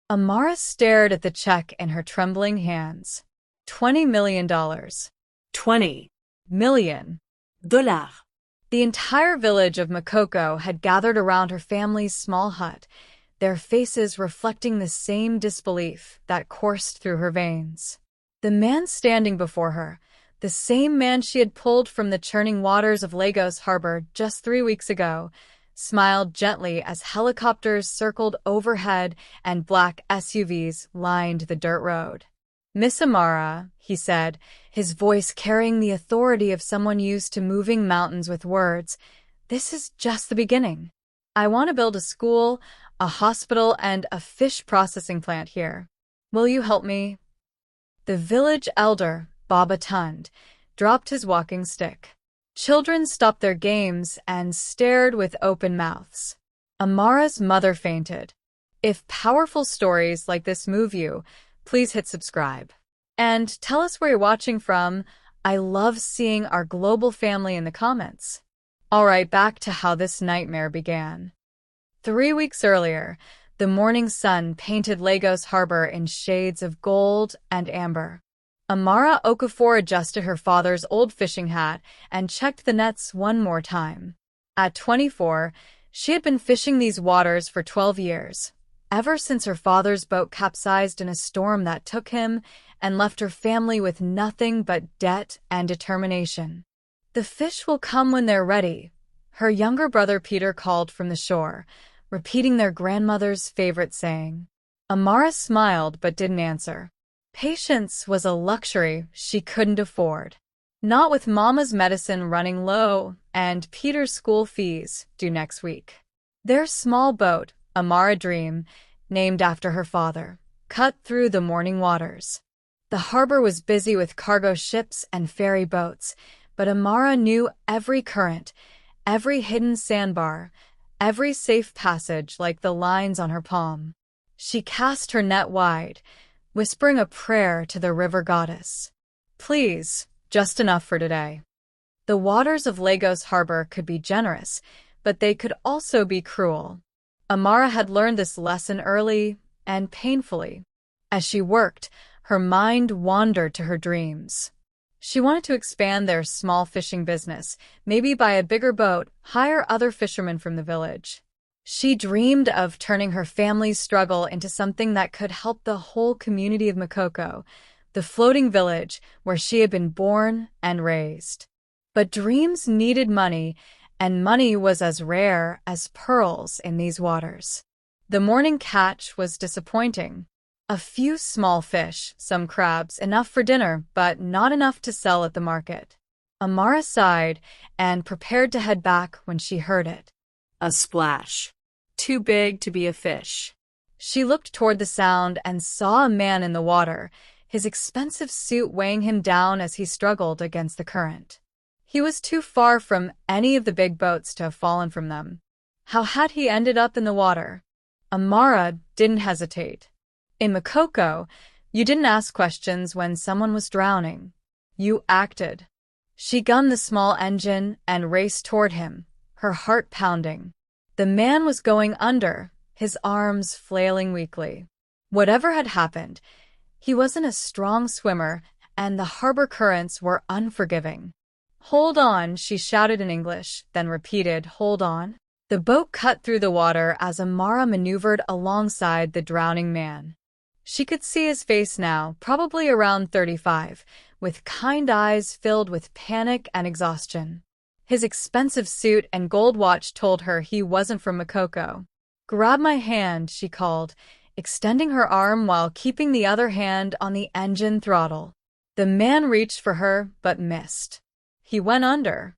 Amara stared at the check in her trembling hands. $20 million. 20 Million. dollars. The entire village of Makoko had gathered around her family's small hut, their faces reflecting the same disbelief that coursed through her veins. The man standing before her, the same man she had pulled from the churning waters of Lagos Harbor just 3 weeks ago, smiled gently as helicopters circled overhead and black SUVs lined the dirt road. "Miss Amara," he said, his voice carrying the authority of someone used to moving mountains with words, "this is just the beginning. I want to build a school, a hospital, and a fish processing plant here. Will you help me?" The village elder, Baba Tund, dropped his walking stick. Children stopped their games and stared with open mouths. Amara's mother fainted. If powerful stories like this move you, please hit subscribe. And tell us where you're watching from. I love seeing our global family in the comments. Alright, back to how this nightmare began. 3 weeks earlier, the morning sun painted Lagos Harbor in shades of gold and amber. Amara Okafor adjusted her father's old fishing hat and checked the nets one more time. At 24, she had been fishing these waters for 12 years, ever since her father's boat capsized in a storm that took him and left her family with nothing but debt and determination. "The fish will come when they're ready," her younger brother Peter called from the shore, repeating their grandmother's favorite saying. Amara smiled but didn't answer. Patience was a luxury she couldn't afford. Not with Mama's medicine running low and Peter's school fees due next week. Their small boat, Amara Dream, named after her father, cut through the morning waters. The harbor was busy with cargo ships and ferry boats, but Amara knew every current, every hidden sandbar, every safe passage like the lines on her palm. She cast her net wide, whispering a prayer to the river goddess. "Please, just enough for today." The waters of Lagos Harbor could be generous, but they could also be cruel. Amara had learned this lesson early and painfully. As she worked, her mind wandered to her dreams. She wanted to expand their small fishing business, maybe buy a bigger boat, hire other fishermen from the village. She dreamed of turning her family's struggle into something that could help the whole community of Makoko, the floating village where she had been born and raised. But dreams needed money, and money was as rare as pearls in these waters. The morning catch was disappointing. A few small fish, some crabs, enough for dinner, but not enough to sell at the market. Amara sighed and prepared to head back when she heard it. A splash. Too big to be a fish. She looked toward the sound and saw a man in the water, his expensive suit weighing him down as he struggled against the current. He was too far from any of the big boats to have fallen from them. How had he ended up in the water? Amara didn't hesitate. In Makoko, you didn't ask questions when someone was drowning. You acted. She gunned the small engine and raced toward him, her heart pounding. The man was going under, his arms flailing weakly. Whatever had happened, he wasn't a strong swimmer, and the harbor currents were unforgiving. "Hold on," she shouted in English, then repeated, "Hold on." The boat cut through the water as Amara maneuvered alongside the drowning man. She could see his face now, probably around 35, with kind eyes filled with panic and exhaustion. His expensive suit and gold watch told her he wasn't from Makoko. "Grab my hand," she called, extending her arm while keeping the other hand on the engine throttle. The man reached for her, but missed. He went under.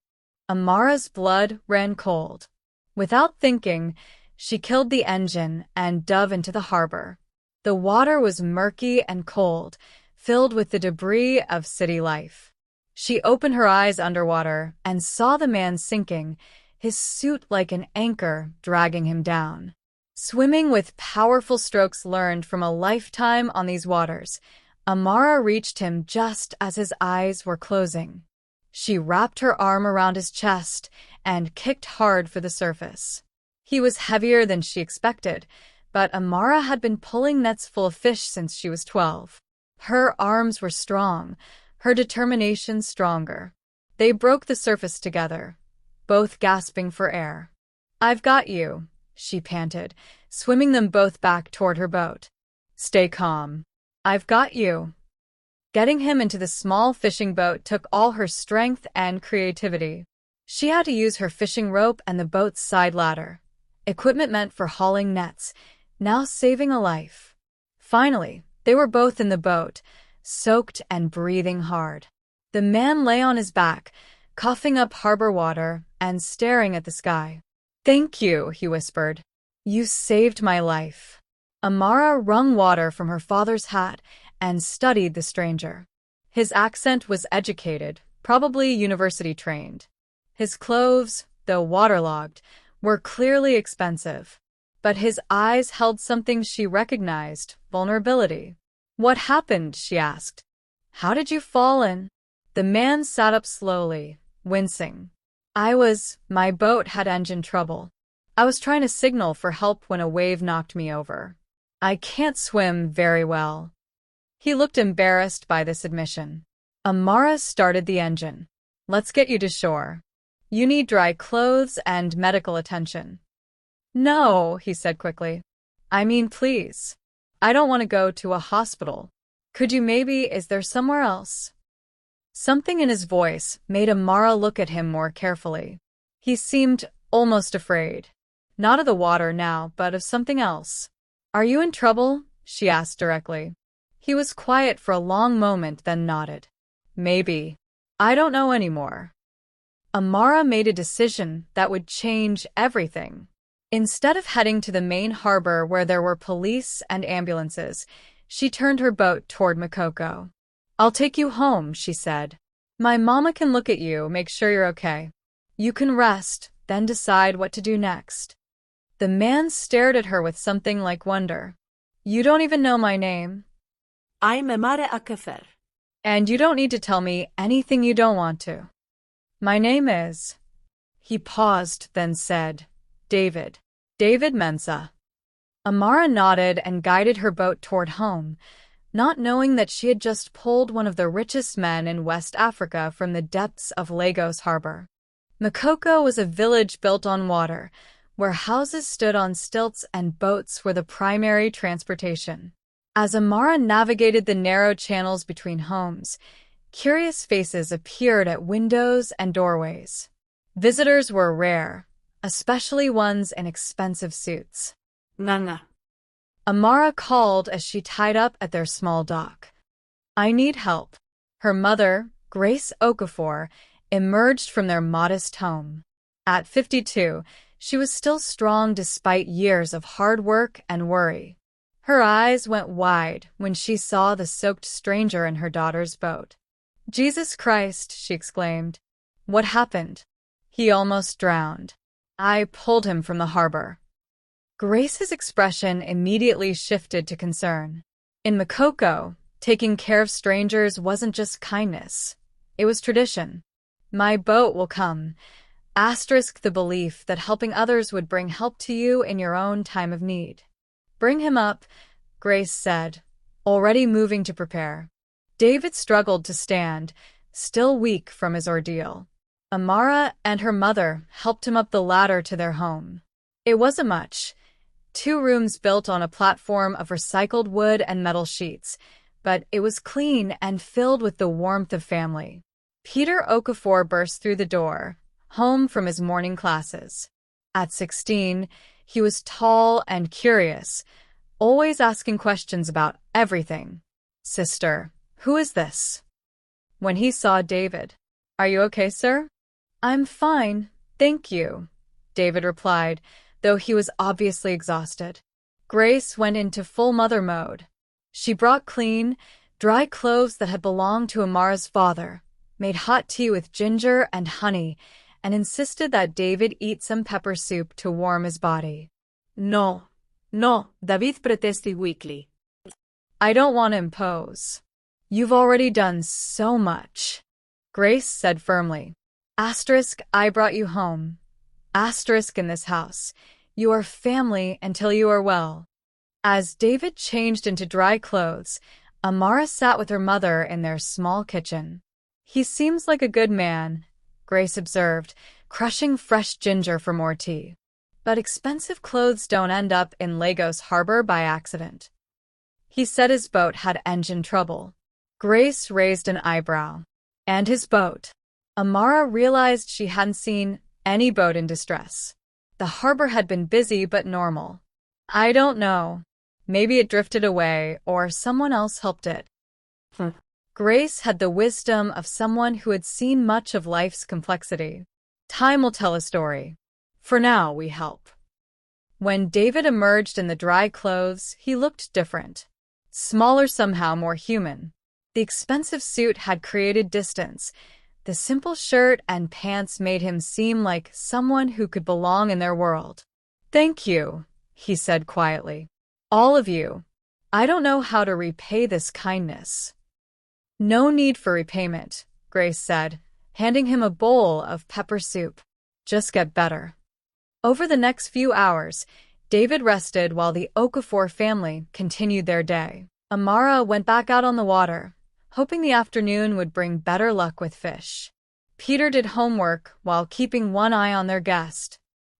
Amara's blood ran cold. Without thinking, she killed the engine and dove into the harbor. The water was murky and cold, filled with the debris of city life. She opened her eyes underwater and saw the man sinking, his suit like an anchor dragging him down. Swimming with powerful strokes learned from a lifetime on these waters, Amara reached him just as his eyes were closing. She wrapped her arm around his chest and kicked hard for the surface. He was heavier than she expected, but Amara had been pulling nets full of fish since she was 12. Her arms were strong, her determination stronger. They broke the surface together, both gasping for air. "I've got you," she panted, swimming them both back toward her boat. "Stay calm. I've got you." Getting him into the small fishing boat took all her strength and creativity. She had to use her fishing rope and the boat's side ladder, equipment meant for hauling nets, now saving a life. Finally, they were both in the boat, soaked and breathing hard. The man lay on his back, coughing up harbor water and staring at the sky. "Thank you," he whispered. "You saved my life." Amara wrung water from her father's hat and studied the stranger. His accent was educated, probably university-trained. His clothes, though waterlogged, were clearly expensive. But his eyes held something she recognized: vulnerability. "What happened?" she asked. "How did you fall in?" The man sat up slowly, wincing. My boat had engine trouble. I was trying to signal for help when a wave knocked me over. I can't swim very well." He looked embarrassed by this admission. Amara started the engine. "Let's get you to shore. You need dry clothes and medical attention." "No," he said quickly. "I mean, please. I don't want to go to a hospital. Is there somewhere else?" Something in his voice made Amara look at him more carefully. He seemed almost afraid. Not of the water now, but of something else. "Are you in trouble?" she asked directly. He was quiet for a long moment, then nodded. "Maybe. I don't know anymore." Amara made a decision that would change everything. Instead of heading to the main harbor where there were police and ambulances, she turned her boat toward Makoko. "I'll take you home," she said. "My mama can look at you, make sure you're okay. You can rest, then decide what to do next." The man stared at her with something like wonder. "You don't even know my name." I'm Amara Akafer. "And you don't need to tell me anything you don't want to." "My name is..." He paused, then said, "David. David Mensah." Amara nodded and guided her boat toward home, not knowing that she had just pulled one of the richest men in West Africa from the depths of Lagos Harbor. Makoko was a village built on water, where houses stood on stilts and boats were the primary transportation. As Amara navigated the narrow channels between homes, curious faces appeared at windows and doorways. Visitors were rare, especially ones in expensive suits. Nganga. Amara called as she tied up at their small dock. "I need help." Her mother, Grace Okafor, emerged from their modest home. At 52, she was still strong despite years of hard work and worry. Her eyes went wide when she saw the soaked stranger in her daughter's boat. "Jesus Christ," she exclaimed. "What happened?" "He almost drowned. I pulled him from the harbor." Grace's expression immediately shifted to concern. In Makoko, taking care of strangers wasn't just kindness. It was tradition. "My boat will come." Asterisk the belief that helping others would bring help to you in your own time of need. "Bring him up," Grace said, already moving to prepare. David struggled to stand, still weak from his ordeal. Amara and her mother helped him up the ladder to their home. It wasn't much. 2 rooms built on a platform of recycled wood and metal sheets, but it was clean and filled with the warmth of family. Peter Okafor burst through the door, home from his morning classes. At 16, he was tall and curious, always asking questions about everything. "Sister, who is this?" When he saw David, "Are you okay, sir?" "I'm fine, thank you," David replied, though he was obviously exhausted. Grace went into full mother mode. She brought clean, dry clothes that had belonged to Amara's father, made hot tea with ginger and honey, and insisted that David eat some pepper soup to warm his body. No, David protested weakly. "I don't want to impose. You've already done so much," Grace said firmly. Asterisk, I brought you home. Asterisk in this house. You are family until you are well. As David changed into dry clothes, Amara sat with her mother in their small kitchen. "He seems like a good man," Grace observed, crushing fresh ginger for more tea. "But expensive clothes don't end up in Lagos Harbor by accident." He said his boat had engine trouble. Grace raised an eyebrow. "And his boat?" Amara realized she hadn't seen any boat in distress. The harbor had been busy but normal. "I don't know. Maybe it drifted away, or someone else helped it." Grace had the wisdom of someone who had seen much of life's complexity. "Time will tell a story. For now, we help." When David emerged in the dry clothes, he looked different. Smaller, somehow more human. The expensive suit had created distance. The simple shirt and pants made him seem like someone who could belong in their world. "Thank you," he said quietly. "All of you. I don't know how to repay this kindness." "No need for repayment," Grace said, handing him a bowl of pepper soup. "Just get better." Over the next few hours, David rested while the Okafor family continued their day. Amara went back out on the water, hoping the afternoon would bring better luck with fish. Peter did homework while keeping one eye on their guest.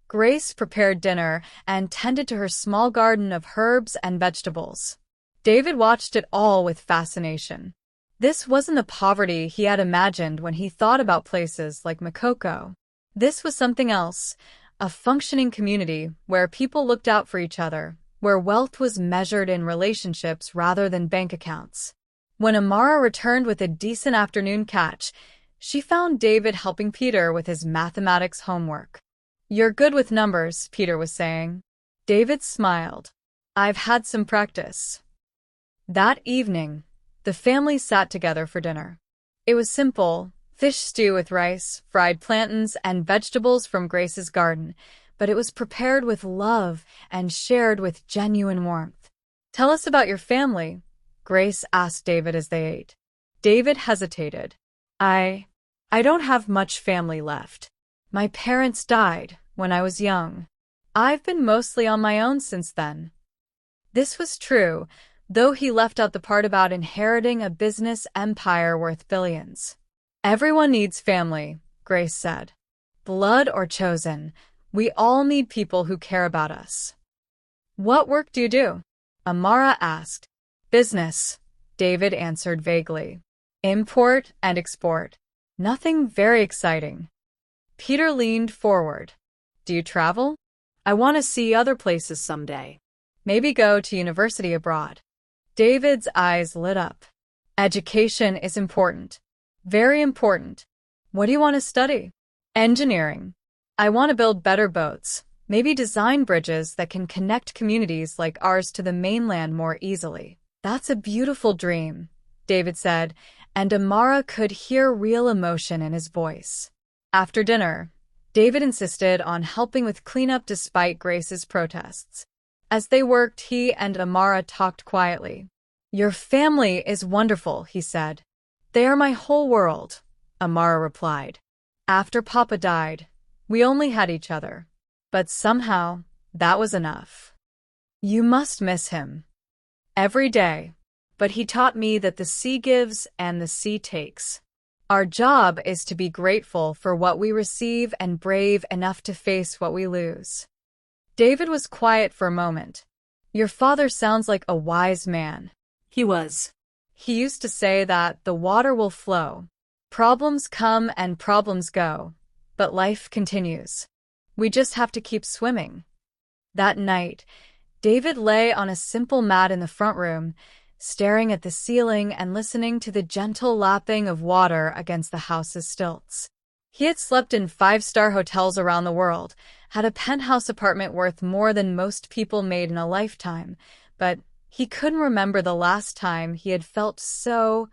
Grace prepared dinner and tended to her small garden of herbs and vegetables. David watched it all with fascination. This wasn't the poverty he had imagined when he thought about places like Makoko. This was something else, a functioning community where people looked out for each other, where wealth was measured in relationships rather than bank accounts. When Amara returned with a decent afternoon catch, she found David helping Peter with his mathematics homework. "You're good with numbers," Peter was saying. David smiled. "I've had some practice." That evening, the family sat together for dinner. It was simple: fish stew with rice, fried plantains, and vegetables from Grace's garden, but it was prepared with love and shared with genuine warmth. "Tell us about your family," Grace asked David as they ate. David hesitated. I don't have much family left. My parents died when I was young. I've been mostly on my own since then." This was true, though he left out the part about inheriting a business empire worth billions. "Everyone needs family," Grace said. "Blood or chosen, we all need people who care about us." "What work do you do?" Amara asked. "Business," David answered vaguely. "Import and export. Nothing very exciting." Peter leaned forward. "Do you travel?" I want to see other places someday. "Maybe go to university abroad." David's eyes lit up. "Education is important. Very important. What do you want to study?" "Engineering. I want to build better boats, maybe design bridges that can connect communities like ours to the mainland more easily." "That's a beautiful dream," David said, and Amara could hear real emotion in his voice. After dinner, David insisted on helping with cleanup despite Grace's protests. As they worked, he and Amara talked quietly. "Your family is wonderful," he said. "They are my whole world," Amara replied. "After Papa died, we only had each other. But somehow, that was enough." "You must miss him." "Every day. But he taught me that the sea gives and the sea takes. Our job is to be grateful for what we receive and brave enough to face what we lose." David was quiet for a moment. "Your father sounds like a wise man." He was. "He used to say that the water will flow. Problems come and problems go, but life continues. We just have to keep swimming." That night, David lay on a simple mat in the front room, staring at the ceiling and listening to the gentle lapping of water against the house's stilts. He had slept in 5-star hotels around the world, had a penthouse apartment worth more than most people made in a lifetime, but he couldn't remember the last time he had felt so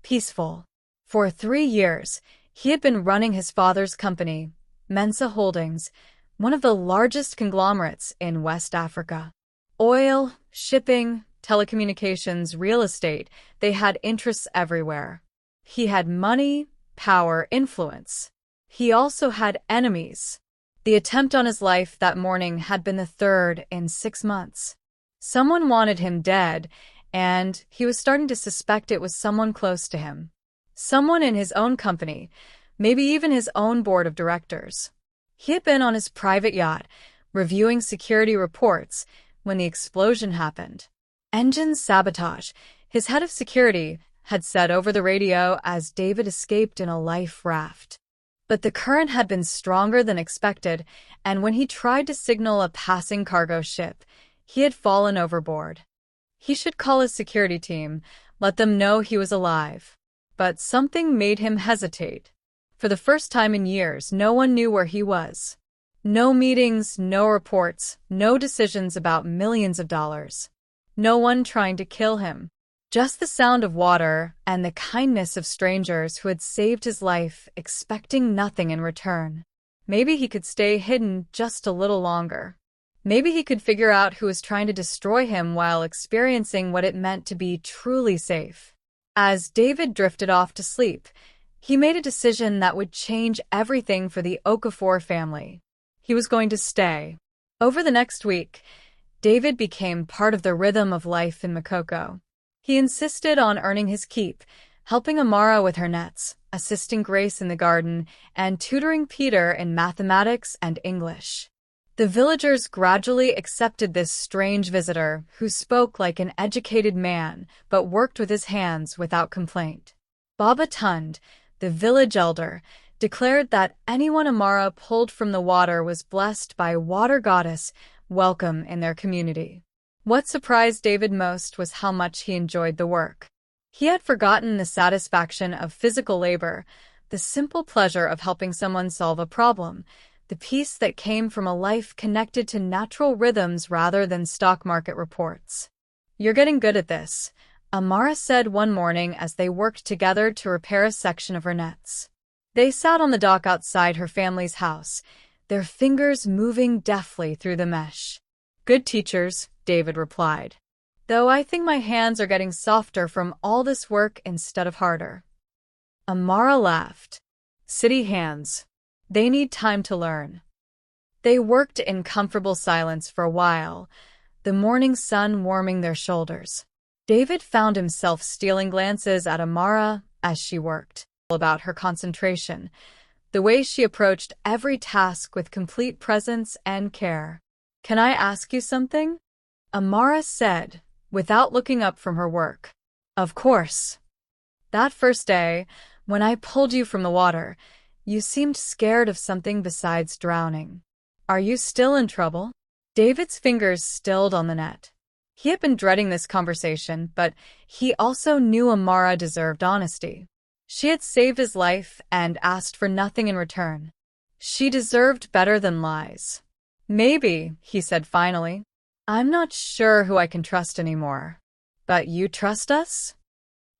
peaceful. For 3 years, he had been running his father's company, Mensa Holdings, one of the largest conglomerates in West Africa. Oil, shipping, telecommunications, real estate, they had interests everywhere. He had money, power, influence. He also had enemies. The attempt on his life that morning had been the third in 6 months. Someone wanted him dead, and he was starting to suspect it was someone close to him. Someone in his own company, maybe even his own board of directors. He had been on his private yacht, reviewing security reports, when the explosion happened. Engine sabotage, his head of security had said over the radio as David escaped in a life raft. But the current had been stronger than expected, and when he tried to signal a passing cargo ship, he had fallen overboard. He should call his security team, let them know he was alive. But something made him hesitate. For the first time in years, no one knew where he was. No meetings, no reports, no decisions about millions of dollars. No one trying to kill him. Just the sound of water and the kindness of strangers who had saved his life, expecting nothing in return. Maybe he could stay hidden just a little longer. Maybe he could figure out who was trying to destroy him while experiencing what it meant to be truly safe. As David drifted off to sleep, he made a decision that would change everything for the Okafor family. He was going to stay. Over the next week, David became part of the rhythm of life in Makoko. He insisted on earning his keep, helping Amara with her nets, assisting Grace in the garden, and tutoring Peter in mathematics and English. The villagers gradually accepted this strange visitor who spoke like an educated man but worked with his hands without complaint. Baba Tund, the village elder, declared that anyone Amara pulled from the water was blessed by Water Goddess, welcome in their community. What surprised David most was how much he enjoyed the work. He had forgotten the satisfaction of physical labor, the simple pleasure of helping someone solve a problem, the peace that came from a life connected to natural rhythms rather than stock market reports. "You're getting good at this," Amara said one morning as they worked together to repair a section of her nets. They sat on the dock outside her family's house, their fingers moving deftly through the mesh. "Good teachers," David replied. "Though I think my hands are getting softer from all this work instead of harder." Amara laughed. "City hands. They need time to learn." They worked in comfortable silence for a while, the morning sun warming their shoulders. David found himself stealing glances at Amara as she worked, about her concentration, the way she approached every task with complete presence and care. "Can I ask you something?" Amara said, without looking up from her work. "Of course. That first day, when I pulled you from the water, you seemed scared of something besides drowning. Are you still in trouble?" David's fingers stilled on the net. He had been dreading this conversation, but he also knew Amara deserved honesty. She had saved his life and asked for nothing in return. She deserved better than lies. "Maybe," he said finally. "I'm not sure who I can trust anymore. But you trust us?"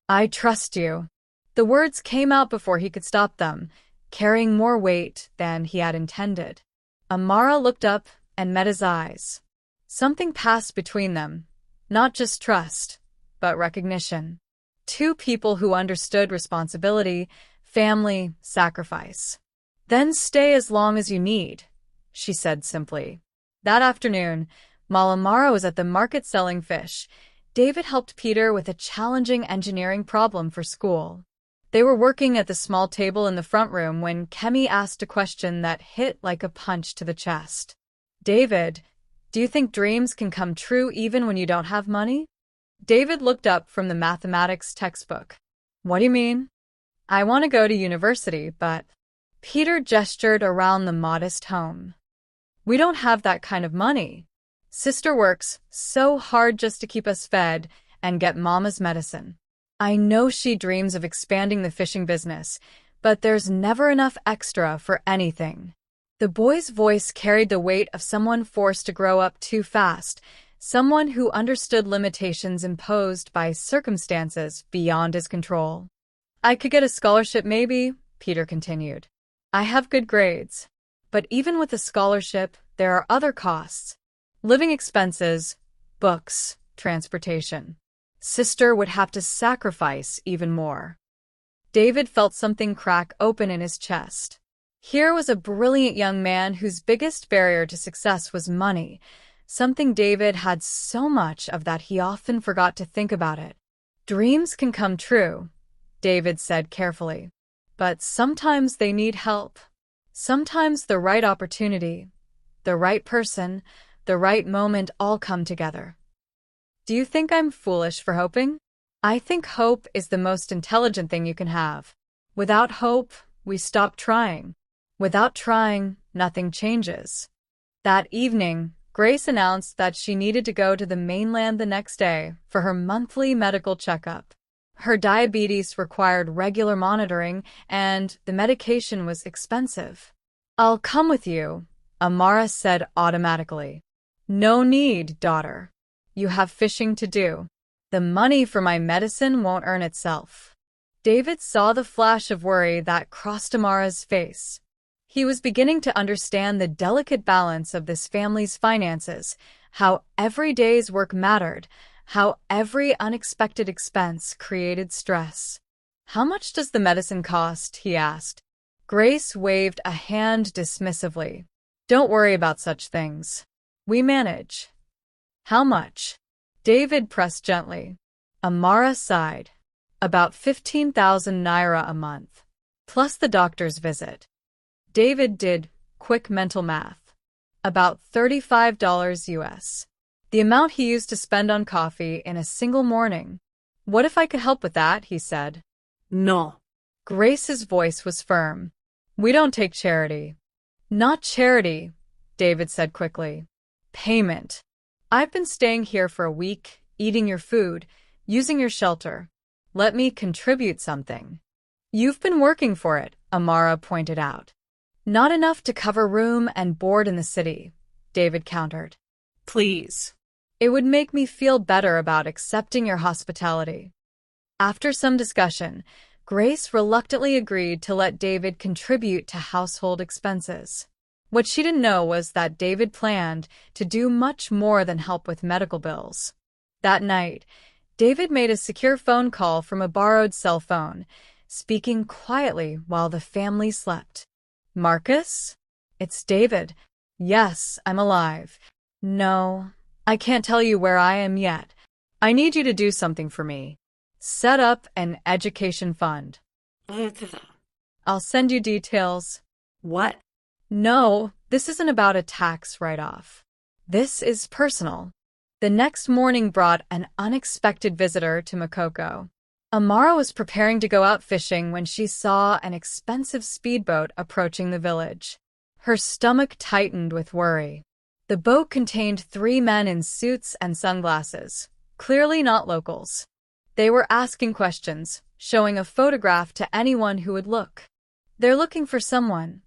"I trust you." The words came out before he could stop them, carrying more weight than he had intended. Amara looked up and met his eyes. Something passed between them, not just trust, but recognition. Two people who understood responsibility, family, sacrifice. "Then stay as long as you need," she said simply. That afternoon, while Amara was at the market selling fish, David helped Peter with a challenging engineering problem for school. They were working at the small table in the front room when Kemi asked a question that hit like a punch to the chest. "David, do you think dreams can come true even when you don't have money?" David looked up from the mathematics textbook. "What do you mean?" "I want to go to university, but—" Peter gestured around the modest home. "We don't have that kind of money. Sister works so hard just to keep us fed and get Mama's medicine. I know she dreams of expanding the fishing business, but there's never enough extra for anything." The boy's voice carried the weight of someone forced to grow up too fast, someone who understood limitations imposed by circumstances beyond his control. "I could get a scholarship maybe," Peter continued. "I have good grades. But even with a scholarship, there are other costs. Living expenses, books, transportation. Sister would have to sacrifice even more." David felt something crack open in his chest. Here was a brilliant young man whose biggest barrier to success was money, something David had so much of that he often forgot to think about it. Dreams can come true, David said carefully. But sometimes they need help. Sometimes the right opportunity, the right person, the right moment all come together. Do you think I'm foolish for hoping? I think hope is the most intelligent thing you can have. Without hope, we stop trying. Without trying, nothing changes. That evening, Grace announced that she needed to go to the mainland the next day for her monthly medical checkup. Her diabetes required regular monitoring, and the medication was expensive. "I'll come with you," Amara said automatically. "No need, daughter. You have fishing to do. The money for my medicine won't earn itself." David saw the flash of worry that crossed Amara's face. He was beginning to understand the delicate balance of this family's finances, how every day's work mattered, how every unexpected expense created stress. "How much does the medicine cost?" he asked. Grace waved a hand dismissively. "Don't worry about such things. We manage." "How much?" David pressed gently. Amara sighed. "About 15,000 naira a month, plus the doctor's visit." David did quick mental math. About $35 US. The amount he used to spend on coffee in a single morning. "What if I could help with that?" he said. No. Grace's voice was firm. "We don't take charity." "Not charity," David said quickly. "Payment. I've been staying here for a week, eating your food, using your shelter. Let me contribute something." "You've been working for it," Amara pointed out. "Not enough to cover room and board in the city," David countered. Please. "It would make me feel better about accepting your hospitality." After some discussion, Grace reluctantly agreed to let David contribute to household expenses. What she didn't know was that David planned to do much more than help with medical bills. That night, David made a secure phone call from a borrowed cell phone, speaking quietly while the family slept. "Marcus? It's David. Yes, I'm alive. No, I can't tell you where I am yet. I need you to do something for me. Set up an education fund. I'll send you details." What? "No, this isn't about a tax write-off. This is personal." The next morning brought an unexpected visitor to Makoko. Amara was preparing to go out fishing when she saw an expensive speedboat approaching the village. Her stomach tightened with worry. The boat contained 3 men in suits and sunglasses, clearly not locals. They were asking questions, showing a photograph to anyone who would look. "They're looking for someone,"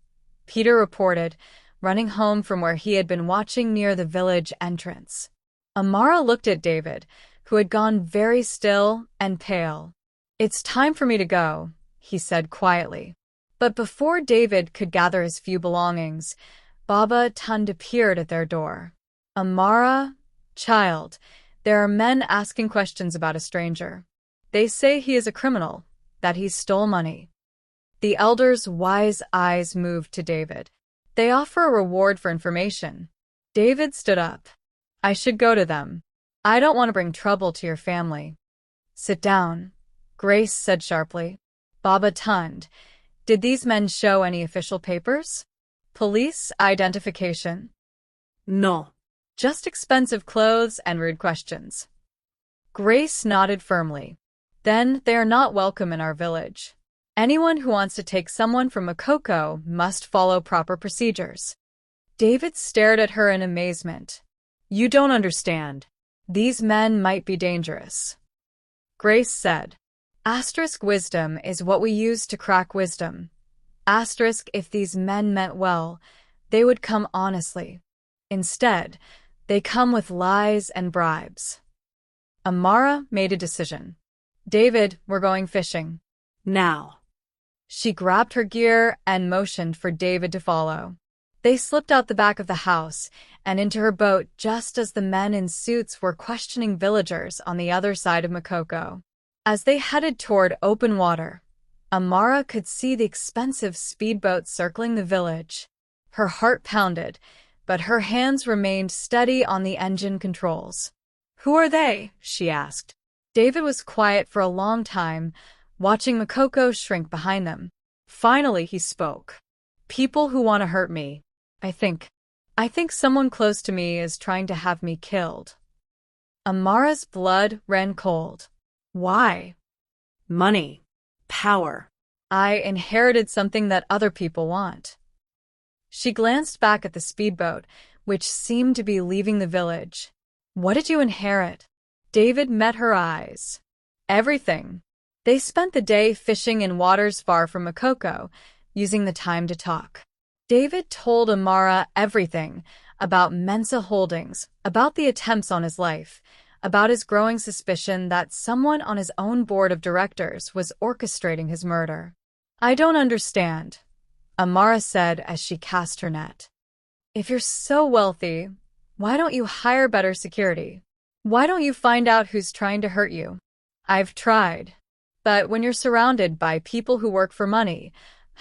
Peter reported, running home from where he had been watching near the village entrance. Amara looked at David, who had gone very still and pale. "It's time for me to go," he said quietly. But before David could gather his few belongings, Baba Tund appeared at their door. "Amara, child, there are men asking questions about a stranger. They say he is a criminal, that he stole money." The elder's wise eyes moved to David. "They offer a reward for information." David stood up. "I should go to them. I don't want to bring trouble to your family." "Sit down," Grace said sharply. "Baba Tund, did these men show any official papers? Police identification?" No. "Just expensive clothes and rude questions." Grace nodded firmly. "Then they are not welcome in our village. Anyone who wants to take someone from Makoko must follow proper procedures." David stared at her in amazement. "You don't understand. These men might be dangerous." Grace said, "Asterisk wisdom is what we use to crack wisdom. Asterisk if these men meant well, they would come honestly. Instead, they come with lies and bribes." Amara made a decision. "David, we're going fishing." Now. She grabbed her gear and motioned for David to follow. They slipped out the back of the house and into her boat just as the men in suits were questioning villagers on the other side of Makoko. As they headed toward open water, Amara could see the expensive speedboat circling the village. Her heart pounded, but her hands remained steady on the engine controls. "Who are they?" she asked. David was quiet for a long time, watching Makoko shrink behind them. Finally, he spoke. "People who want to hurt me. I think someone close to me is trying to have me killed." Amara's blood ran cold. "Why?" Money. Power. "I inherited something that other people want." She glanced back at the speedboat, which seemed to be leaving the village. "What did you inherit?" David met her eyes. "Everything." They spent the day fishing in waters far from Makoko, using the time to talk. David told Amara everything about Mensa Holdings, about the attempts on his life, about his growing suspicion that someone on his own board of directors was orchestrating his murder. "I don't understand," Amara said as she cast her net. "If you're so wealthy, why don't you hire better security? Why don't you find out who's trying to hurt you?" "I've tried. But when you're surrounded by people who work for money,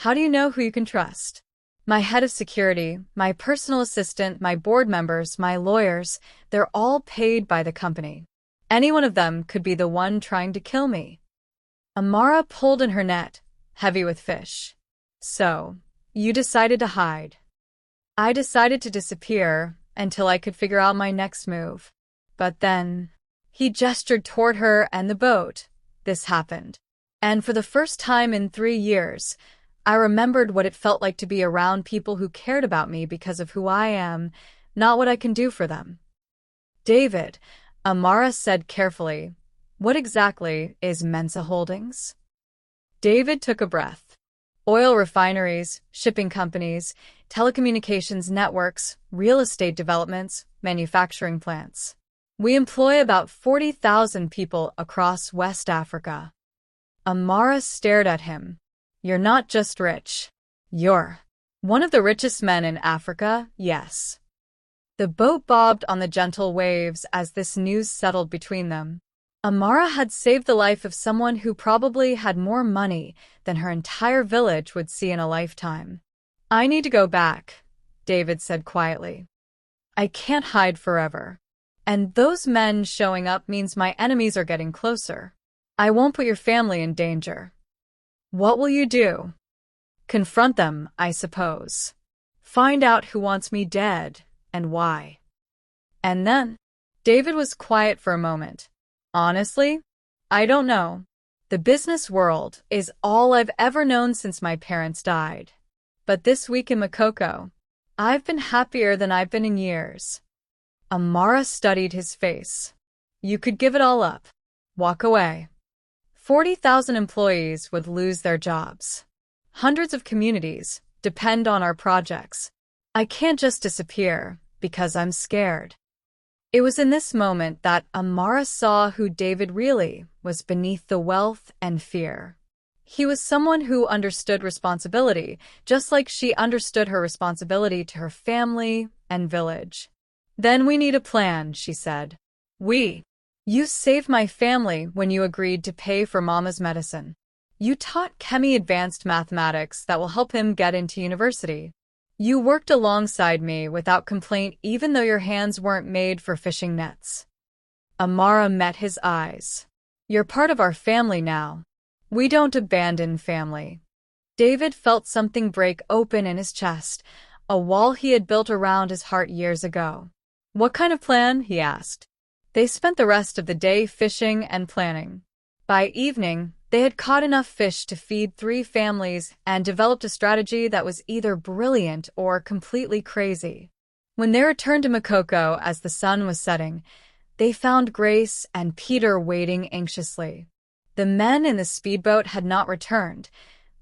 how do you know who you can trust? My head of security, my personal assistant, my board members, my lawyers, they're all paid by the company. Any one of them could be the one trying to kill me." Amara pulled in her net, heavy with fish. "So, you decided to hide." "I decided to disappear until I could figure out my next move. But then," he gestured toward her and the boat, "this happened. And for the first time in 3 years, I remembered what it felt like to be around people who cared about me because of who I am, not what I can do for them." "David," Amara said carefully, "what exactly is Mensa Holdings?" David took a breath. "Oil refineries, shipping companies, telecommunications networks, real estate developments, manufacturing plants. We employ about 40,000 people across West Africa." Amara stared at him. "You're not just rich. You're one of the richest men in Africa, yes." The boat bobbed on the gentle waves as this news settled between them. Amara had saved the life of someone who probably had more money than her entire village would see in a lifetime. "I need to go back," David said quietly. "I can't hide forever. And those men showing up means my enemies are getting closer. I won't put your family in danger." "What will you do?" "Confront them, I suppose. Find out who wants me dead and why." And then, David was quiet for a moment. "Honestly, I don't know. The business world is all I've ever known since my parents died. But this week in Makoko, I've been happier than I've been in years." Amara studied his face. "You could give it all up. Walk away. 40,000 employees would lose their jobs. Hundreds of communities depend on our projects. I can't just disappear because I'm scared." It was in this moment that Amara saw who David really was beneath the wealth and fear. He was someone who understood responsibility, just like she understood her responsibility to her family and village. "Then we need a plan," she said. You saved my family when you agreed to pay for Mama's medicine. You taught Kemi advanced mathematics that will help him get into university. You worked alongside me without complaint even though your hands weren't made for fishing nets." Amara met his eyes. "You're part of our family now. We don't abandon family." David felt something break open in his chest, a wall he had built around his heart years ago. "What kind of plan?" he asked. They spent the rest of the day fishing and planning. By evening, they had caught enough fish to feed 3 families and developed a strategy that was either brilliant or completely crazy. When they returned to Makoko as the sun was setting, they found Grace and Peter waiting anxiously. The men in the speedboat had not returned,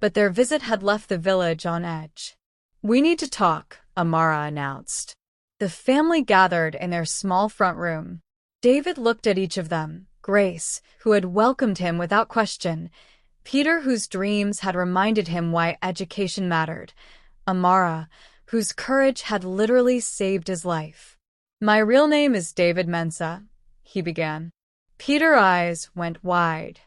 but their visit had left the village on edge. "We need to talk," Amara announced. The family gathered in their small front room. David looked at each of them, Grace, who had welcomed him without question, Peter, whose dreams had reminded him why education mattered, Amara, whose courage had literally saved his life. "My real name is David Mensa," he began. Peter's eyes went wide.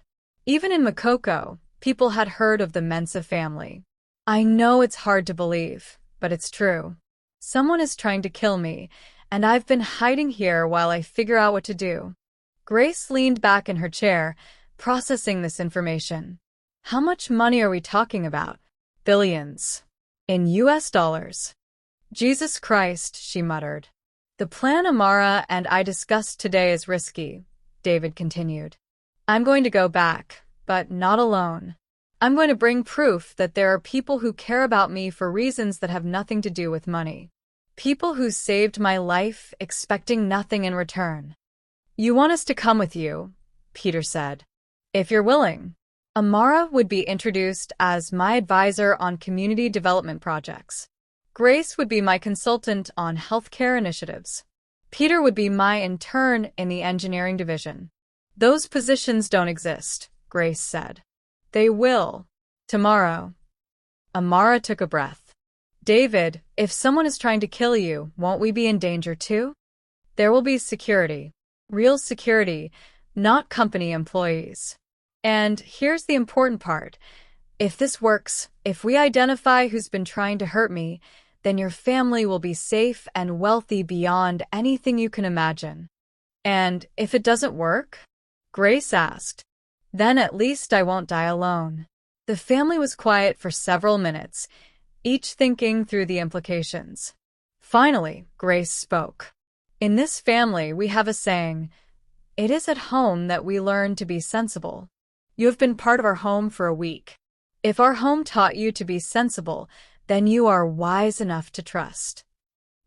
Even in Makoko, people had heard of the Mensa family. "I know it's hard to believe, but it's true. Someone is trying to kill me, and I've been hiding here while I figure out what to do. Grace leaned back in her chair, processing this information. How much money are we talking about? Billions. In US dollars. Jesus Christ, she muttered. The plan Amara and I discussed today is risky, David continued. I'm going to go back, but not alone. I'm going to bring proof that there are people who care about me for reasons that have nothing to do with money. People who saved my life expecting nothing in return. You want us to come with you, Peter said. If you're willing. Amara would be introduced as my advisor on community development projects. Grace would be my consultant on healthcare initiatives. Peter would be my intern in the engineering division. Those positions don't exist, Grace said. They will. Tomorrow. Amara took a breath. David, if someone is trying to kill you, won't we be in danger too? There will be security. Real security, not company employees. And here's the important part. If this works, if we identify who's been trying to hurt me, then your family will be safe and wealthy beyond anything you can imagine. And if it doesn't work? Grace asked. Then at least I won't die alone. The family was quiet for several minutes, each thinking through the implications. Finally, Grace spoke. In this family, we have a saying, it is at home that we learn to be sensible. You have been part of our home for a week. If our home taught you to be sensible, then you are wise enough to trust.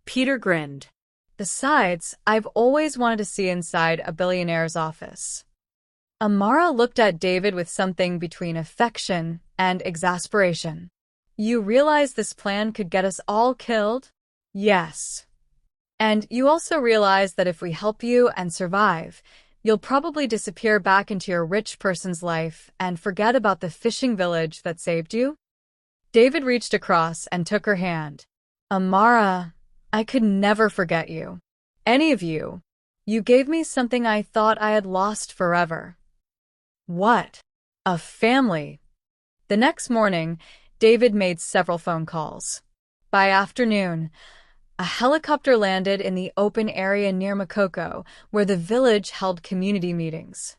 Peter grinned. Besides, I've always wanted to see inside a billionaire's office. Amara looked at David with something between affection and exasperation. You realize this plan could get us all killed? Yes. And you also realize that if we help you and survive, you'll probably disappear back into your rich person's life and forget about the fishing village that saved you? David reached across and took her hand. Amara, I could never forget you. Any of you. You gave me something I thought I had lost forever. What? A family. The next morning, David made several phone calls. By afternoon, a helicopter landed in the open area near Makoko, where the village held community meetings.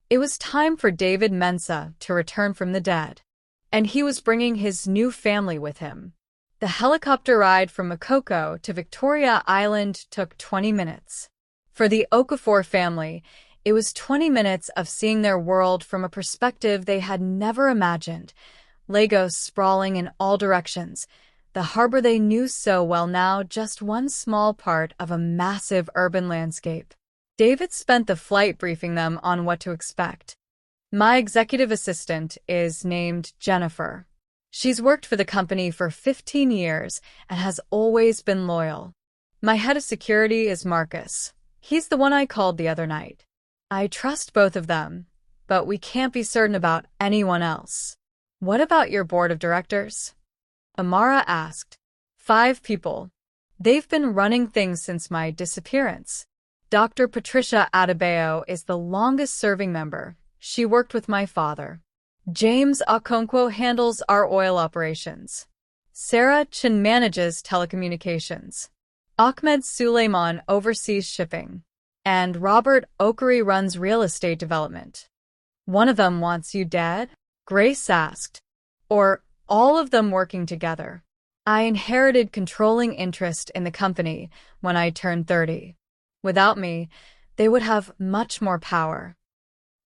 It was time for David Mensah to return from the dead, and he was bringing his new family with him. The helicopter ride from Makoko to Victoria Island took 20 minutes. For the Okafor family, it was 20 minutes of seeing their world from a perspective they had never imagined. Lagos sprawling in all directions, the harbor they knew so well now just one small part of a massive urban landscape. David spent the flight briefing them on what to expect. My executive assistant is named Jennifer. She's worked for the company for 15 years and has always been loyal. My head of security is Marcus. He's the one I called the other night. I trust both of them, but we can't be certain about anyone else. What about your board of directors? Amara asked. 5 people. They've been running things since my disappearance. Dr. Patricia Adebayo is the longest-serving member. She worked with my father. James Okonkwo handles our oil operations. Sarah Chin manages telecommunications. Ahmed Suleiman oversees shipping. And Robert Okari runs real estate development. One of them wants you dead? Grace asked. Or all of them working together. I inherited controlling interest in the company when I turned 30. Without me, they would have much more power.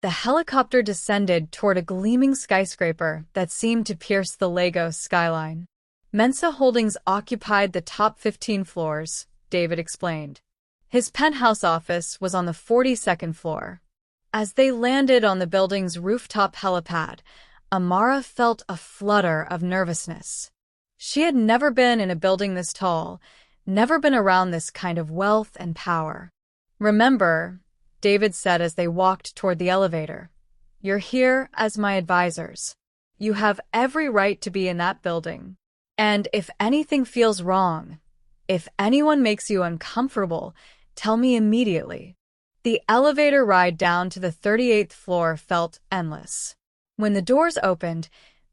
The helicopter descended toward a gleaming skyscraper that seemed to pierce the Lagos skyline. Mensah Holdings occupied the top 15 floors, David explained. His penthouse office was on the 42nd floor. As they landed on the building's rooftop helipad, Amara felt a flutter of nervousness. She had never been in a building this tall, never been around this kind of wealth and power. Remember, David said as they walked toward the elevator, you're here as my advisors. You have every right to be in that building. And if anything feels wrong, if anyone makes you uncomfortable, tell me immediately. The elevator ride down to the 38th floor felt endless. When the doors opened,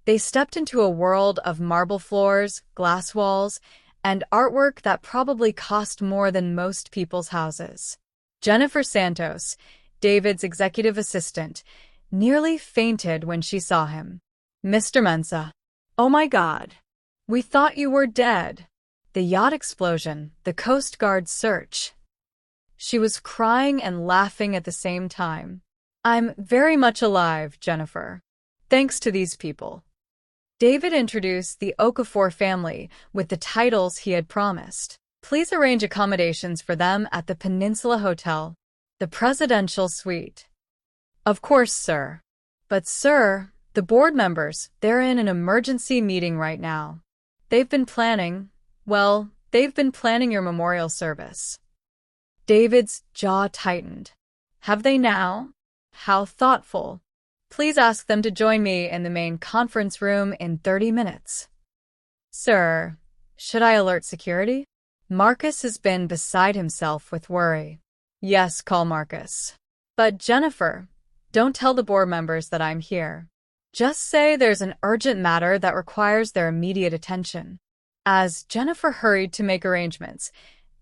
they stepped into a world of marble floors, glass walls, and artwork that probably cost more than most people's houses. Jennifer Santos, David's executive assistant, nearly fainted when she saw him. Mr. Mensah. Oh my God. We thought you were dead. The yacht explosion, the Coast Guard's search. She was crying and laughing at the same time. I'm very much alive, Jennifer. Thanks to these people. David introduced the Okafor family with the titles he had promised. Please arrange accommodations for them at the Peninsula Hotel, the presidential suite. Of course, sir. But sir, the board members, they're in an emergency meeting right now. They've been planning your memorial service. David's jaw tightened. Have they now? How thoughtful. Please ask them to join me in the main conference room in 30 minutes. Sir, should I alert security? Marcus has been beside himself with worry. Yes, call Marcus. But Jennifer, don't tell the board members that I'm here. Just say there's an urgent matter that requires their immediate attention. As Jennifer hurried to make arrangements,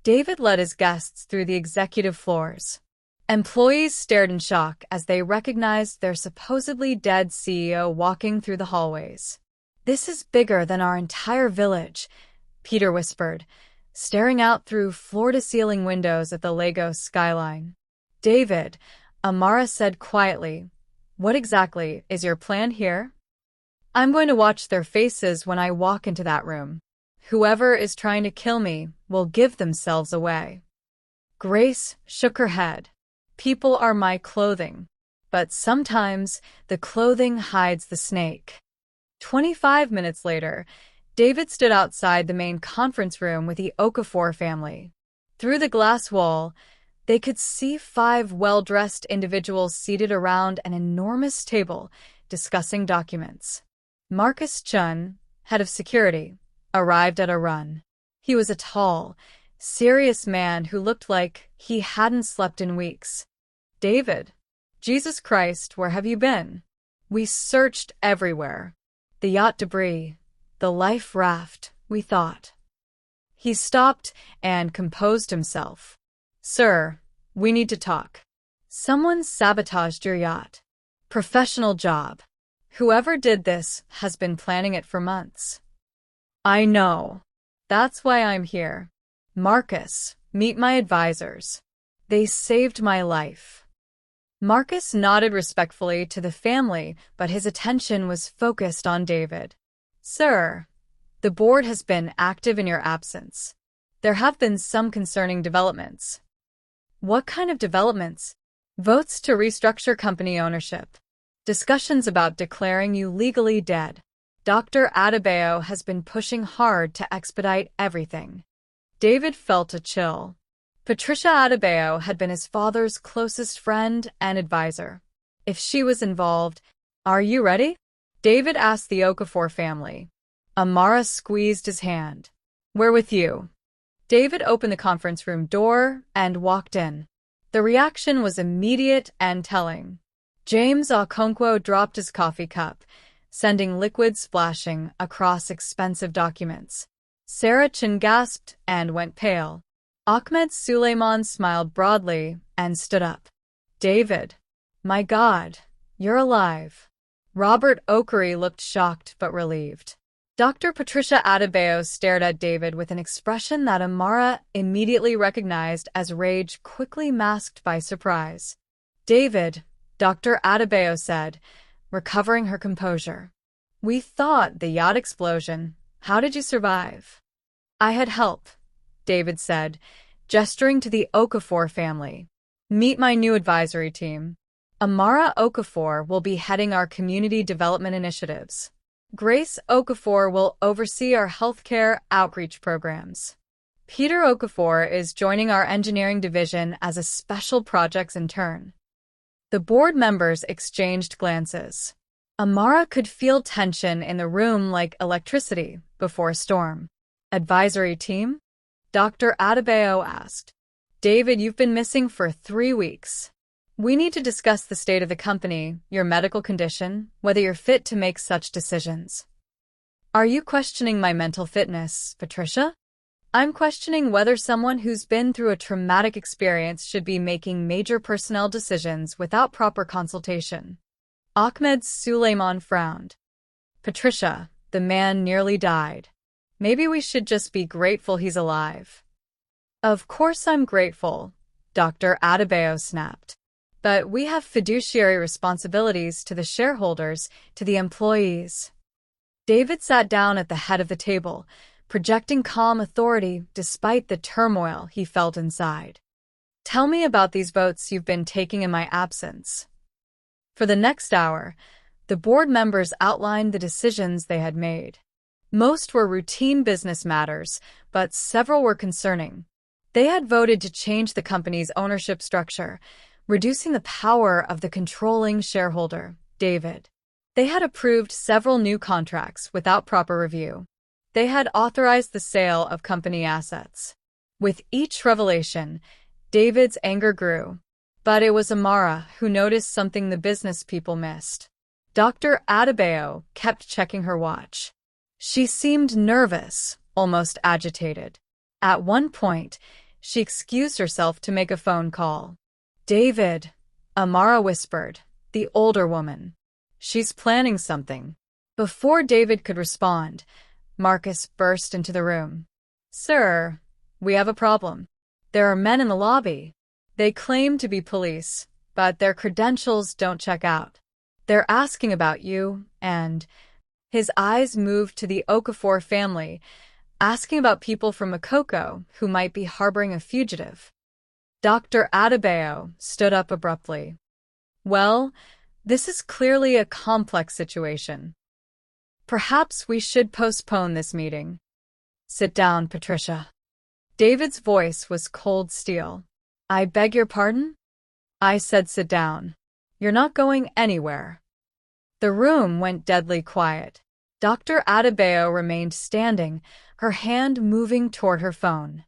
David led his guests through the executive floors. Employees stared in shock as they recognized their supposedly dead CEO walking through the hallways. This is bigger than our entire village, Peter whispered, staring out through floor-to-ceiling windows at the Lagos skyline. David, Amara said quietly, what exactly is your plan here? I'm going to watch their faces when I walk into that room. Whoever is trying to kill me will give themselves away. Grace shook her head. People are my clothing, but sometimes the clothing hides the snake. 25 minutes later, David stood outside the main conference room with the Okafor family. Through the glass wall, they could see 5 well-dressed individuals seated around an enormous table discussing documents. Marcus Chun, head of security, arrived at a run. He was a tall, serious man who looked like he hadn't slept in weeks. David, Jesus Christ, where have you been? We searched everywhere. The yacht debris, the life raft, we thought. He stopped and composed himself. Sir, we need to talk. Someone sabotaged your yacht. Professional job. Whoever did this has been planning it for months. I know. That's why I'm here. Marcus, meet my advisors. They saved my life. Marcus nodded respectfully to the family, but his attention was focused on David. Sir, the board has been active in your absence. There have been some concerning developments. What kind of developments? Votes to restructure company ownership. Discussions about declaring you legally dead. Dr. Adebayo has been pushing hard to expedite everything. David felt a chill. Patricia Adebayo had been his father's closest friend and advisor. If she was involved, are you ready? David asked the Okafor family. Amara squeezed his hand. We're with you. David opened the conference room door and walked in. The reaction was immediate and telling. James Okonkwo dropped his coffee cup, sending liquid splashing across expensive documents. Sarah Chin gasped and went pale. Ahmed Suleiman smiled broadly and stood up. David, my God, you're alive. Robert Okery looked shocked but relieved. Dr. Patricia Adebayo stared at David with an expression that Amara immediately recognized as rage quickly masked by surprise. David, Dr. Adebayo said, recovering her composure. We thought the yacht explosion. How did you survive? I had help, David said, gesturing to the Okafor family. Meet my new advisory team. Amara Okafor will be heading our community development initiatives. Grace Okafor will oversee our healthcare outreach programs. Peter Okafor is joining our engineering division as a special projects intern. The board members exchanged glances. Amara could feel tension in the room like electricity before a storm. Advisory team? Dr. Adebayo asked. David, you've been missing for 3 weeks. We need to discuss the state of the company, your medical condition, whether you're fit to make such decisions. Are you questioning my mental fitness, Patricia? I'm questioning whether someone who's been through a traumatic experience should be making major personnel decisions without proper consultation. Ahmed Suleiman frowned. Patricia, the man nearly died. Maybe we should just be grateful he's alive. Of course I'm grateful, Dr. Adebayo snapped. But we have fiduciary responsibilities to the shareholders, to the employees. David sat down at the head of the table, projecting calm authority despite the turmoil he felt inside. Tell me about these votes you've been taking in my absence. For the next hour, the board members outlined the decisions they had made. Most were routine business matters, but several were concerning. They had voted to change the company's ownership structure, reducing the power of the controlling shareholder, David. They had approved several new contracts without proper review. They had authorized the sale of company assets. With each revelation, David's anger grew. But it was Amara who noticed something the business people missed. Dr. Adebayo kept checking her watch. She seemed nervous, almost agitated. At one point, she excused herself to make a phone call. David, Amara whispered, the older woman. She's planning something. Before David could respond, Marcus burst into the room. Sir, we have a problem. There are men in the lobby. They claim to be police, but their credentials don't check out. They're asking about you, and his eyes moved to the Okafor family, asking about people from Makoko who might be harboring a fugitive. Dr. Adebayo stood up abruptly. Well, this is clearly a complex situation. Perhaps we should postpone this meeting. Sit down, Patricia. David's voice was cold steel. I beg your pardon? I said sit down. You're not going anywhere. The room went deadly quiet. Dr. Adebayo remained standing, her hand moving toward her phone.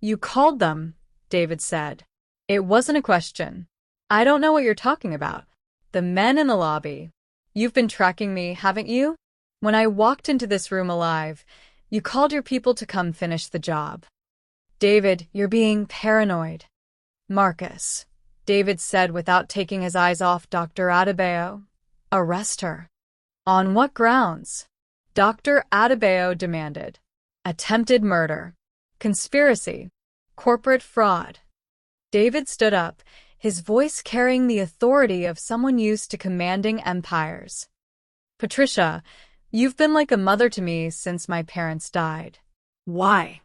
You called them, David said. It wasn't a question. I don't know what you're talking about. The men in the lobby. You've been tracking me, haven't you? When I walked into this room alive, you called your people to come finish the job. David, you're being paranoid. Marcus, David said without taking his eyes off Dr. Adebayo. Arrest her. On what grounds? Dr. Adebayo demanded. Attempted murder. Conspiracy. Corporate fraud. David stood up, his voice carrying the authority of someone used to commanding empires. Patricia, you've been like a mother to me since my parents died. Why?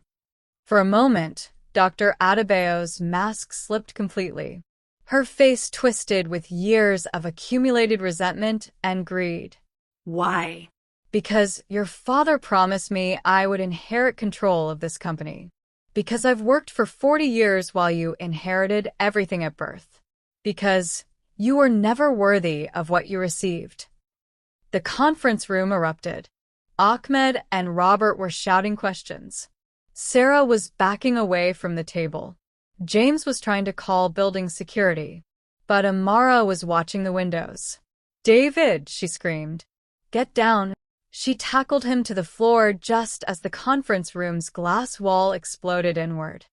For a moment, Dr. Adebayo's mask slipped completely. Her face twisted with years of accumulated resentment and greed. Why? Because your father promised me I would inherit control of this company. Because I've worked for 40 years while you inherited everything at birth. Because you were never worthy of what you received. The conference room erupted. Ahmed and Robert were shouting questions. Sarah was backing away from the table. James was trying to call building security. But Amara was watching the windows. David, she screamed. Get down. She tackled him to the floor just as the conference room's glass wall exploded inward.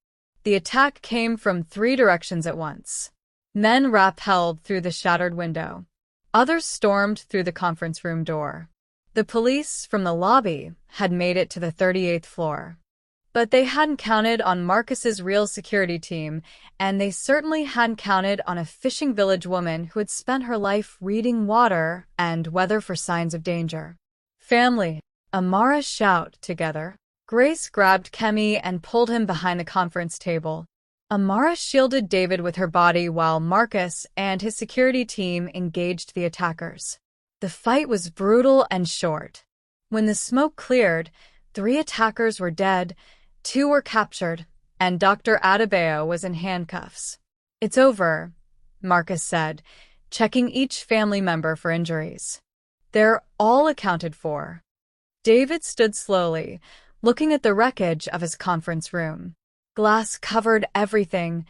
The attack came from 3 directions at once. Men rappelled through the shattered window. Others stormed through the conference room door. The police from the lobby had made it to the 38th floor. But they hadn't counted on Marcus's real security team, and they certainly hadn't counted on a fishing village woman who had spent her life reading water and weather for signs of danger. Family, Amara shouted together. Grace grabbed Kemi and pulled him behind the conference table. Amara shielded David with her body while Marcus and his security team engaged the attackers. The fight was brutal and short. When the smoke cleared, 3 attackers were dead, 2 were captured, and Dr. Adebayo was in handcuffs. It's over, Marcus said, checking each family member for injuries. They're all accounted for. David stood slowly, looking at the wreckage of his conference room. Glass covered everything,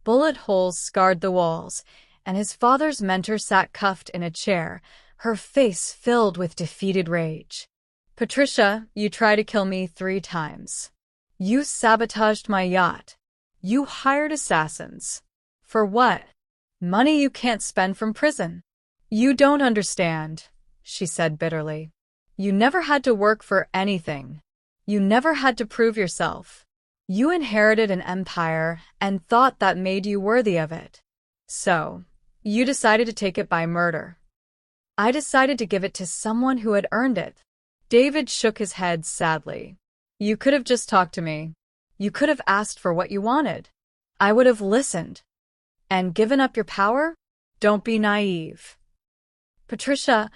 bullet holes scarred the walls, and his father's mentor sat cuffed in a chair, her face filled with defeated rage. Patricia, you tried to kill me 3 times. You sabotaged my yacht. You hired assassins. For what? Money you can't spend from prison. You don't understand, she said bitterly. You never had to work for anything. You never had to prove yourself. You inherited an empire and thought that made you worthy of it. So, you decided to take it by murder. I decided to give it to someone who had earned it. David shook his head sadly. You could have just talked to me. You could have asked for what you wanted. I would have listened. And given up your power? Don't be naive. Patricia,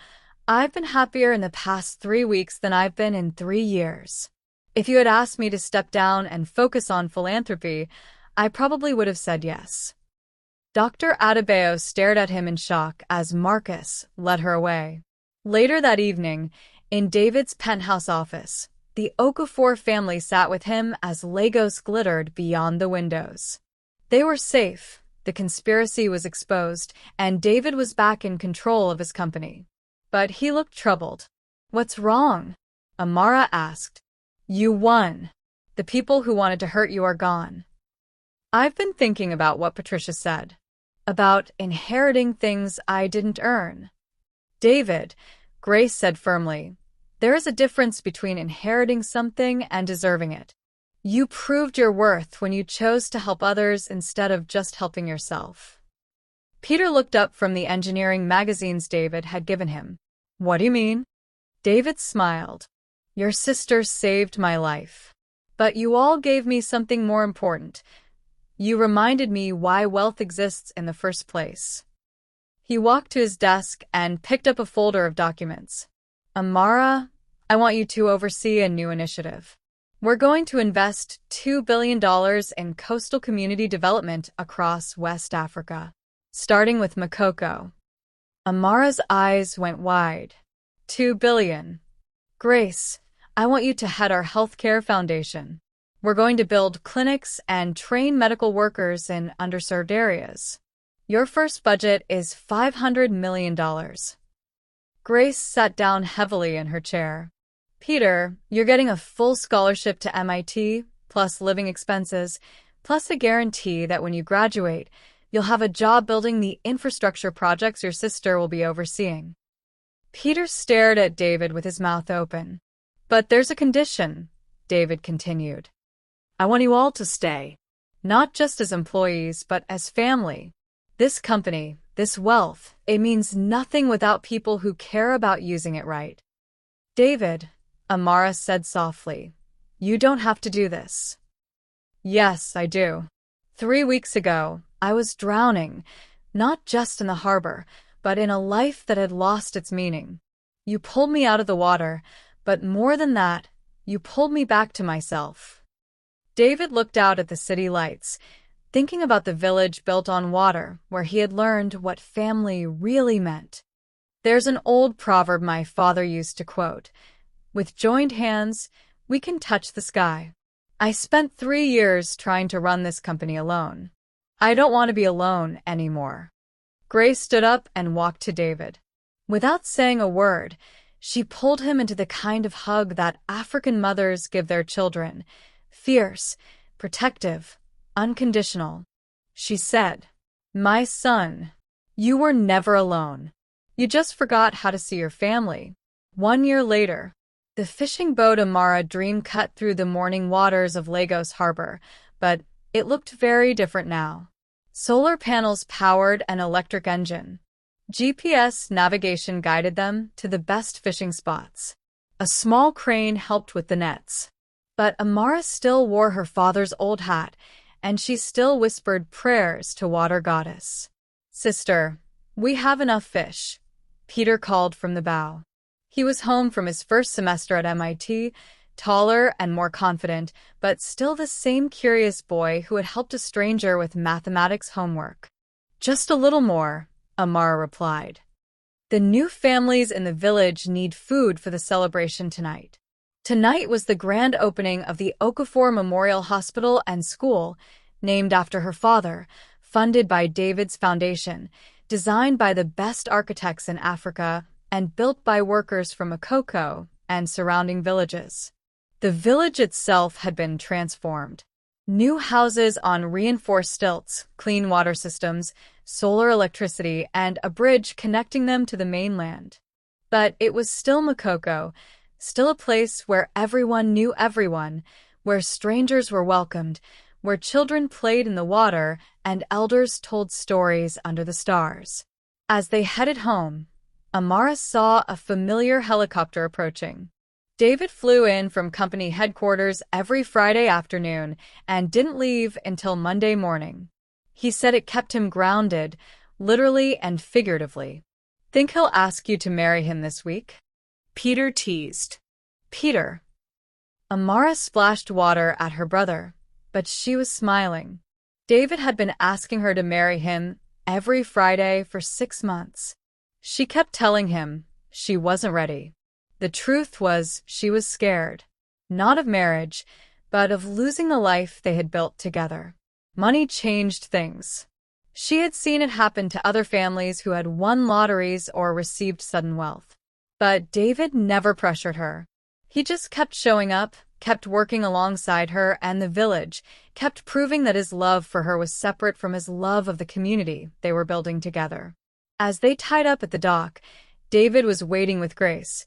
I've been happier in the past 3 weeks than I've been in 3 years. If you had asked me to step down and focus on philanthropy, I probably would have said yes. Dr. Adebayo stared at him in shock as Marcus led her away. Later that evening, in David's penthouse office, the Okafor family sat with him as Legos glittered beyond the windows. They were safe, the conspiracy was exposed, and David was back in control of his company. But he looked troubled. What's wrong? Amara asked. You won. The people who wanted to hurt you are gone. I've been thinking about what Patricia said. About inheriting things I didn't earn. David, Grace said firmly, there is a difference between inheriting something and deserving it. You proved your worth when you chose to help others instead of just helping yourself. Peter looked up from the engineering magazines David had given him. What do you mean? David smiled. Your sister saved my life. But you all gave me something more important. You reminded me why wealth exists in the first place. He walked to his desk and picked up a folder of documents. Amara, I want you to oversee a new initiative. We're going to invest $2 billion in coastal community development across West Africa, starting with Makoko. Amara's eyes went wide. $2 billion. Grace, I want you to head our healthcare foundation. We're going to build clinics and train medical workers in underserved areas. Your first budget is $500 million. Grace sat down heavily in her chair. Peter, you're getting a full scholarship to MIT, plus living expenses, plus a guarantee that when you graduate, you'll have a job building the infrastructure projects your sister will be overseeing. Peter stared at David with his mouth open. But there's a condition, David continued. I want you all to stay, not just as employees, but as family. This company, this wealth, it means nothing without people who care about using it right. David, Amara said softly, you don't have to do this. Yes, I do. 3 weeks ago, I was drowning, not just in the harbor, but in a life that had lost its meaning. You pulled me out of the water, but more than that, you pulled me back to myself. David looked out at the city lights, thinking about the village built on water where he had learned what family really meant. There's an old proverb my father used to quote, with joined hands, we can touch the sky. I spent 3 years trying to run this company alone. I don't want to be alone anymore. Grace stood up and walked to David. Without saying a word, she pulled him into the kind of hug that African mothers give their children, fierce, protective, unconditional. She said, My son, you were never alone. You just forgot how to see your family. 1 year later, the fishing boat Amara dreamed cut through the morning waters of Lagos Harbor, but it looked very different now. Solar panels powered an electric engine. GPS navigation guided them to the best fishing spots. A small crane helped with the nets. But Amara still wore her father's old hat, and she still whispered prayers to Water Goddess. Sister, we have enough fish, Peter called from the bow. He was home from his first semester at MIT, taller and more confident, but still the same curious boy who had helped a stranger with mathematics homework. Just a little more, Amara replied. The new families in the village need food for the celebration tonight. Tonight was the grand opening of the Okafor Memorial Hospital and School, named after her father, funded by David's Foundation, designed by the best architects in Africa, and built by workers from Makoko and surrounding villages. The village itself had been transformed. New houses on reinforced stilts, clean water systems, solar electricity, and a bridge connecting them to the mainland. But it was still Makoko, still a place where everyone knew everyone, where strangers were welcomed, where children played in the water and elders told stories under the stars. As they headed home, Amara saw a familiar helicopter approaching. David flew in from company headquarters every Friday afternoon and didn't leave until Monday morning. He said it kept him grounded, literally and figuratively. Think he'll ask you to marry him this week? Peter teased. Peter. Amara splashed water at her brother, but she was smiling. David had been asking her to marry him every Friday for 6 months. She kept telling him she wasn't ready. The truth was she was scared, not of marriage, but of losing the life they had built together. Money changed things. She had seen it happen to other families who had won lotteries or received sudden wealth. But David never pressured her. He just kept showing up, kept working alongside her and the village, kept proving that his love for her was separate from his love of the community they were building together. As they tied up at the dock, David was waiting with Grace,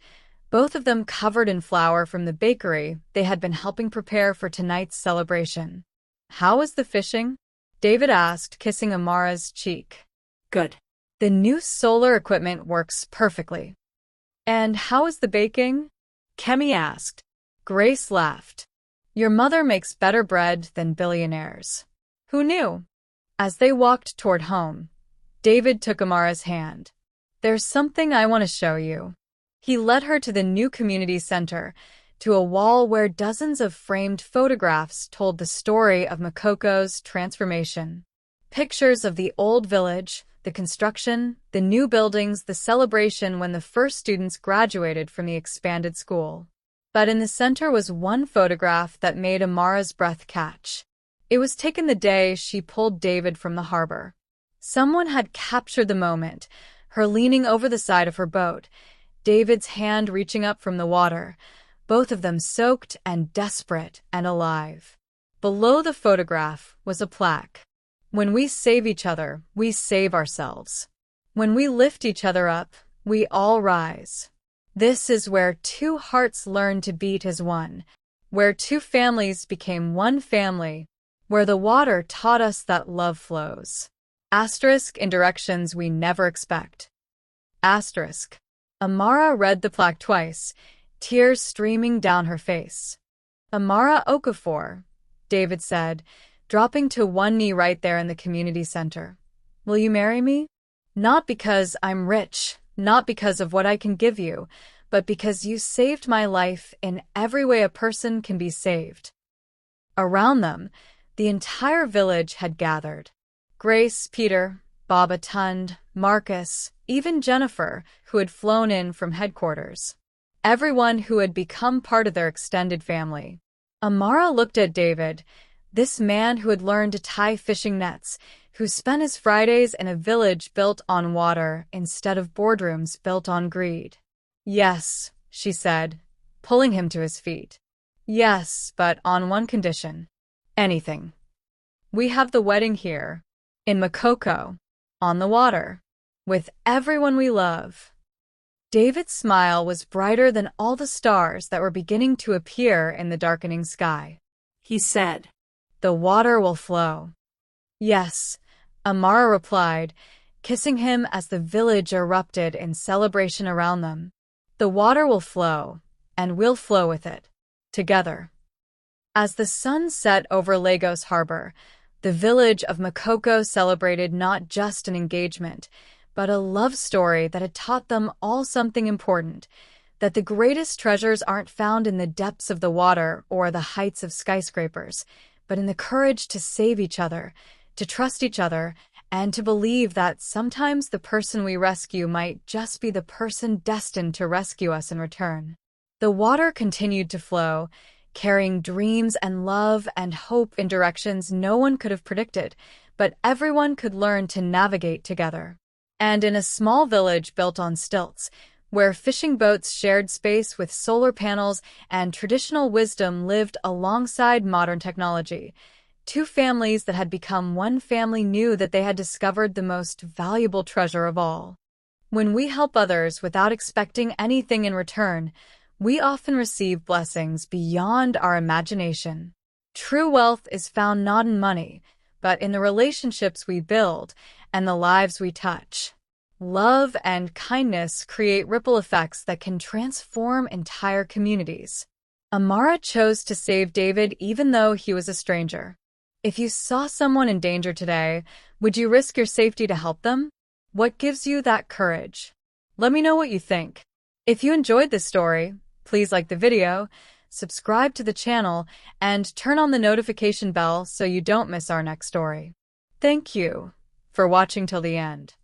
both of them covered in flour from the bakery they had been helping prepare for tonight's celebration. "How was the fishing?" David asked, kissing Amara's cheek. "Good. "The new solar equipment works perfectly." "And how is the baking?" Kemi asked. Grace laughed. "Your mother makes better bread than Billionaire's." "Who knew?" As they walked toward home, David took Amara's hand. "There's something I want to show you." He led her to the new community center, to a wall where dozens of framed photographs told the story of Makoko's transformation. Pictures of the old village, the construction, the new buildings, the celebration when the first students graduated from the expanded school. But in the center was one photograph that made Amara's breath catch. It was taken the day she pulled David from the harbor. Someone had captured the moment, her leaning over the side of her boat, David's hand reaching up from the water, both of them soaked and desperate and alive. Below the photograph was a plaque. "When we save each other, we save ourselves. When we lift each other up, we all rise. This is where two hearts learned to beat as one, where two families became one family, where the water taught us that love flows. Asterisk in directions we never expect." Asterisk. Amara read the plaque twice, tears streaming down her face. "Amara Okafor," David said, dropping to one knee right there in the community center. "Will you marry me? Not because I'm rich, not because of what I can give you, but because you saved my life in every way a person can be saved." Around them, the entire village had gathered. Grace, Peter, Baba Tund, Marcus, even Jennifer, who had flown in from headquarters. Everyone who had become part of their extended family. Amara looked at David, this man who had learned to tie fishing nets, who spent his Fridays in a village built on water instead of boardrooms built on greed. "Yes," she said, pulling him to his feet. "Yes, but on one condition." "Anything." "We have the wedding here, in Makoko, on the water, with everyone we love." David's smile was brighter than all the stars that were beginning to appear in the darkening sky. He said, "The water will flow." "Yes," Amara replied, kissing him as the village erupted in celebration around them. "The water will flow, and we'll flow with it, together." As the sun set over Lagos Harbor, the village of Makoko celebrated not just an engagement, but a love story that had taught them all something important, that the greatest treasures aren't found in the depths of the water or the heights of skyscrapers, but in the courage to save each other, to trust each other, and to believe that sometimes the person we rescue might just be the person destined to rescue us in return. The water continued to flow, carrying dreams and love and hope in directions no one could have predicted, but everyone could learn to navigate together. And in a small village built on stilts, where fishing boats shared space with solar panels and traditional wisdom lived alongside modern technology. Two families that had become one family knew that they had discovered the most valuable treasure of all. When we help others without expecting anything in return, we often receive blessings beyond our imagination. True wealth is found not in money, but in the relationships we build and the lives we touch. Love and kindness create ripple effects that can transform entire communities. Amara chose to save David even though he was a stranger. If you saw someone in danger today, would you risk your safety to help them? What gives you that courage? Let me know what you think. If you enjoyed this story, please like the video, subscribe to the channel, and turn on the notification bell so you don't miss our next story. Thank you for watching till the end.